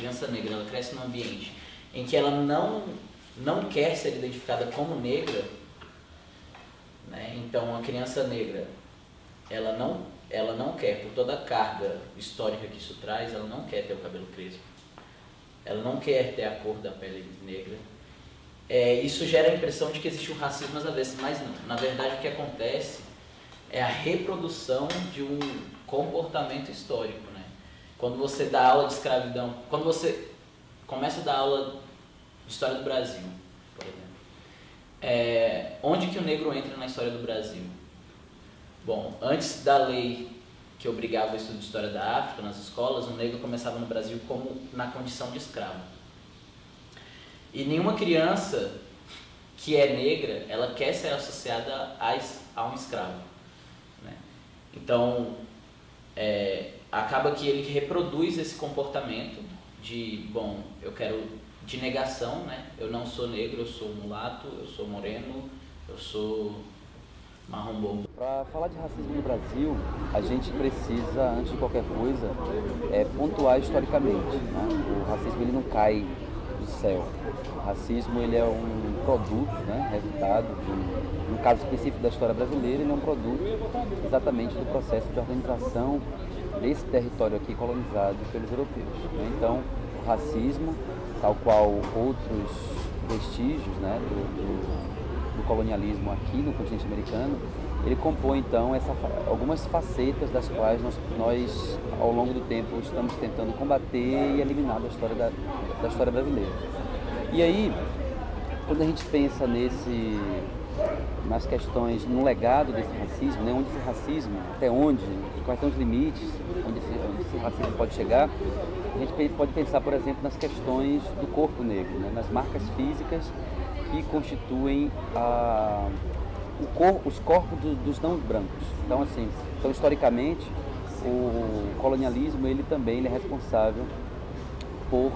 criança negra ela cresce num ambiente em que ela não quer ser identificada como negra, né? Então a criança negra ela não quer, por toda a carga histórica que isso traz, ela não quer ter o cabelo crespo, ela não quer ter a cor da pele negra. Isso gera a impressão de que existe um racismo às vezes, mas não. Na verdade o que acontece é a reprodução de um comportamento histórico, né? Quando você dá aula de escravidão, quando você começa a dar aula de história do Brasil, por exemplo, onde que o negro entra na história do Brasil? Bom, antes da lei que obrigava o estudo de história da África nas escolas, o negro começava no Brasil como na condição de escravo. E nenhuma criança que é negra, ela quer ser associada a um escravo, né? Então, acaba que ele reproduz esse comportamento de negação, né? Eu não sou negro, eu sou mulato, eu sou moreno, eu sou marrom bobo. Para falar de racismo no Brasil, a gente precisa, antes de qualquer coisa, pontuar historicamente, né? O racismo ele não cai do céu. O racismo ele é um produto, né? Resultado no caso específico da história brasileira, ele é um produto exatamente do processo de organização desse território aqui colonizado pelos europeus, né? Então, o racismo, tal qual outros vestígios, né, do colonialismo aqui no continente americano, ele compõe então algumas facetas das quais nós ao longo do tempo estamos tentando combater e eliminar da história brasileira. E aí, quando a gente pensa nas questões, no legado desse racismo, né, onde esse racismo, até onde, quais são os limites, onde esse racismo pode chegar, a gente pode pensar, por exemplo, nas questões do corpo negro, né, nas marcas físicas que constituem os corpos dos não brancos. Então, historicamente, o colonialismo ele é responsável por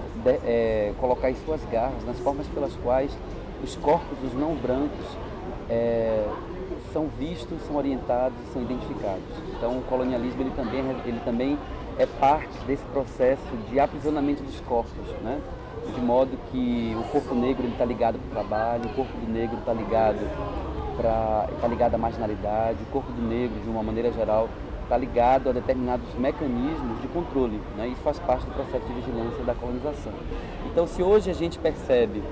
colocar as suas garras nas formas pelas quais os corpos dos não brancos são vistos, são orientados, são identificados. Então, o colonialismo ele também é parte desse processo de aprisionamento dos corpos, né? De modo que o corpo negro está ligado para o trabalho, o corpo do negro está ligado à marginalidade, o corpo do negro, de uma maneira geral, está ligado a determinados mecanismos de controle, né? Isso faz parte do processo de vigilância da colonização. Então, se hoje a gente percebe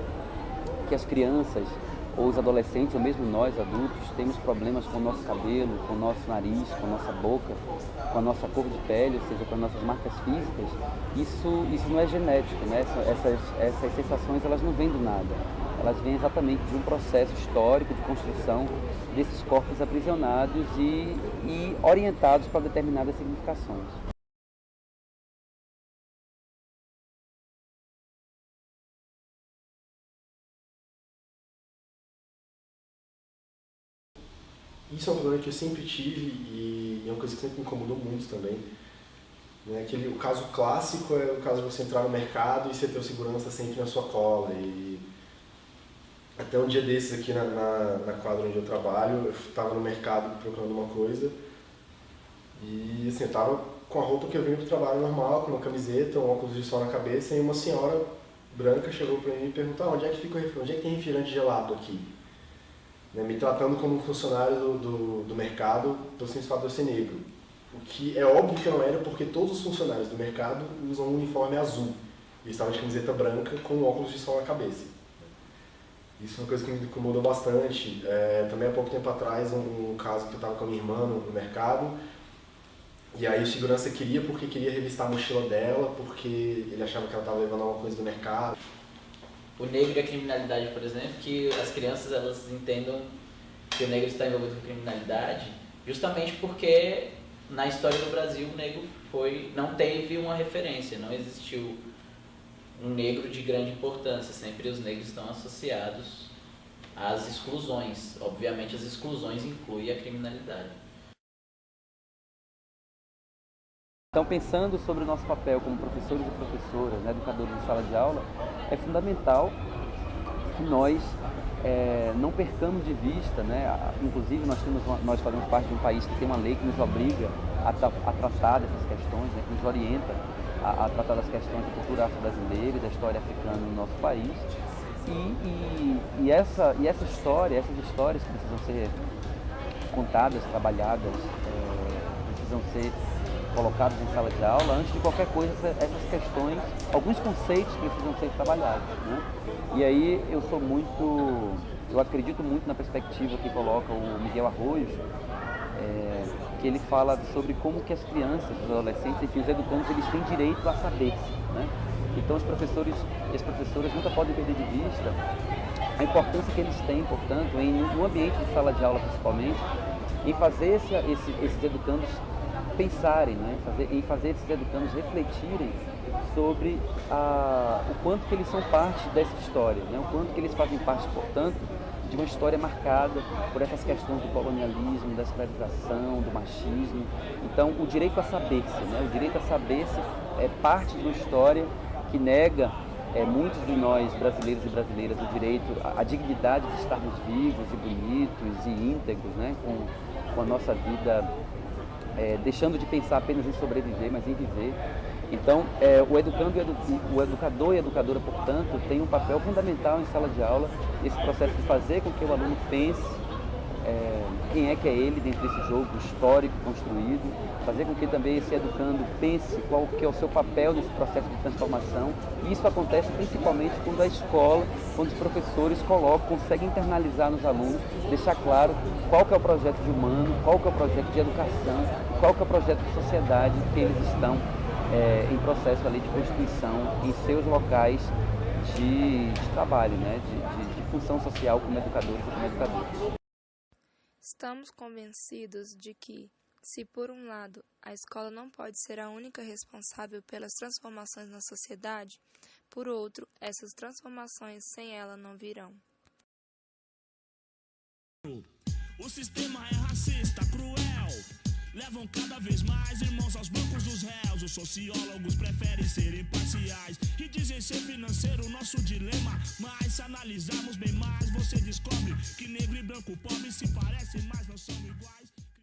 que as crianças, ou os adolescentes, ou mesmo nós adultos, temos problemas com o nosso cabelo, com o nosso nariz, com a nossa boca, com a nossa cor de pele, ou seja, com as nossas marcas físicas, isso não é genético, né? Essas sensações elas não vêm do nada, elas vêm exatamente de um processo histórico de construção desses corpos aprisionados e orientados para determinadas significações. Isso é um problema que eu sempre tive e é uma coisa que sempre me incomodou muito também. Né? O caso clássico é o caso de você entrar no mercado e você ter o segurança sempre na sua cola. E até um dia desses aqui na quadra onde eu trabalho, eu estava no mercado procurando uma coisa e assim, eu estava com a roupa que eu vinha para o trabalho normal, com uma camiseta, um óculos de sol na cabeça, e uma senhora branca chegou para mim e perguntou: onde é que tem refrigerante gelado aqui? Me tratando como um funcionário do mercado, pelo simples fato de eu ser negro. O que é óbvio que não era, porque todos os funcionários do mercado usam um uniforme azul. E estavam de camiseta branca com óculos de sol na cabeça. Isso é uma coisa que me incomodou bastante. Também há pouco tempo atrás, um caso que eu estava com a minha irmã no mercado, e aí o segurança queria revistar a mochila dela, porque ele achava que ela estava levando alguma coisa do mercado. O negro e a criminalidade, por exemplo, que as crianças elas entendam que o negro está envolvido com criminalidade, justamente porque na história do Brasil o negro não teve uma referência, não existiu um negro de grande importância, sempre os negros estão associados às exclusões. Obviamente as exclusões incluem a criminalidade. Então, pensando sobre o nosso papel como professores e professoras, né, educadores de sala de aula, é fundamental que nós não percamos de vista, né, inclusive nós fazemos parte de um país que tem uma lei que nos obriga a tratar dessas questões, né, que nos orienta, a tratar das questões da cultura afro-brasileira e da história africana no nosso país. E essas histórias que precisam ser contadas, trabalhadas, precisam ser colocadas em sala de aula. Antes de qualquer coisa, essas questões, alguns conceitos precisam ser trabalhados, né? E aí eu acredito muito na perspectiva que coloca o Miguel Arroios, que ele fala sobre como que as crianças, os adolescentes, enfim, os educandos, eles têm direito a saber-se, né? Então os professores e as professoras nunca podem perder de vista a importância que eles têm, portanto, em um ambiente de sala de aula principalmente, em fazer esses educandos pensarem, né? Em fazer esses educandos refletirem sobre o quanto que eles são parte dessa história, né? O quanto que eles fazem parte, portanto, de uma história marcada por essas questões do colonialismo, da escravização, do machismo. Então, o direito a saber-se, né? O direito a saber-se é parte de uma história que nega muitos de nós, brasileiros e brasileiras, o direito, a dignidade de estarmos vivos e bonitos e íntegros, né? Com a nossa vida, deixando de pensar apenas em sobreviver, mas em viver. Então, o educador e a educadora, portanto, tem um papel fundamental em sala de aula, esse processo de fazer com que o aluno pense quem é que é ele dentro desse jogo histórico construído, fazer com que também esse educando pense qual que é o seu papel nesse processo de transformação. E isso acontece principalmente quando a escola, quando os professores conseguem internalizar nos alunos, deixar claro qual que é o projeto de humano, qual que é o projeto de educação, qual que é o projeto de sociedade que eles estão em processo ali de constituição em seus locais de trabalho, né? de função social como educadores e como educadores. Estamos convencidos de que, se por um lado a escola não pode ser a única responsável pelas transformações na sociedade, por outro, essas transformações sem ela não virão. O sistema é racista, cruel. Levam cada vez mais irmãos aos bancos dos réus. Os sociólogos preferem ser imparciais e dizem ser financeiro o nosso dilema. Mas se analisarmos bem mais, você descobre que negro e branco pobre se parecem, mas não são.